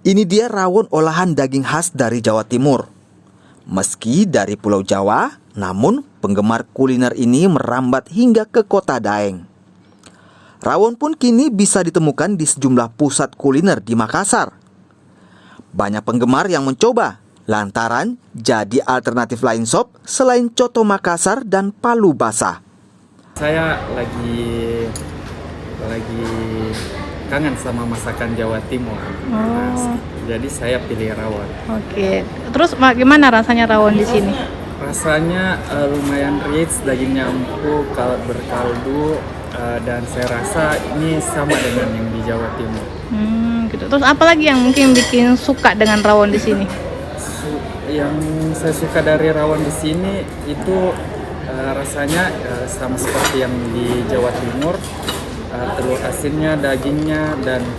Ini dia rawon olahan daging khas dari Jawa Timur. Meski dari Pulau Jawa, namun penggemar kuliner ini merambat hingga ke kota Daeng. Rawon pun kini bisa ditemukan di sejumlah pusat kuliner di Makassar. Banyak penggemar yang mencoba, lantaran jadi alternatif lain sop selain coto Makassar dan palu basah. Saya lagi kangen sama masakan Jawa Timur. Nah, jadi saya pilih rawon. Oke. Terus gimana rasanya rawon di sini? Rasanya lumayan rich, dagingnya empuk, berkaldu, dan saya rasa ini sama dengan yang di Jawa Timur. Gitu. Terus apa lagi yang mungkin bikin suka dengan rawon di sini? Yang saya suka dari rawon di sini itu rasanya sama seperti yang di Jawa Timur. Telur asinnya, dagingnya, dan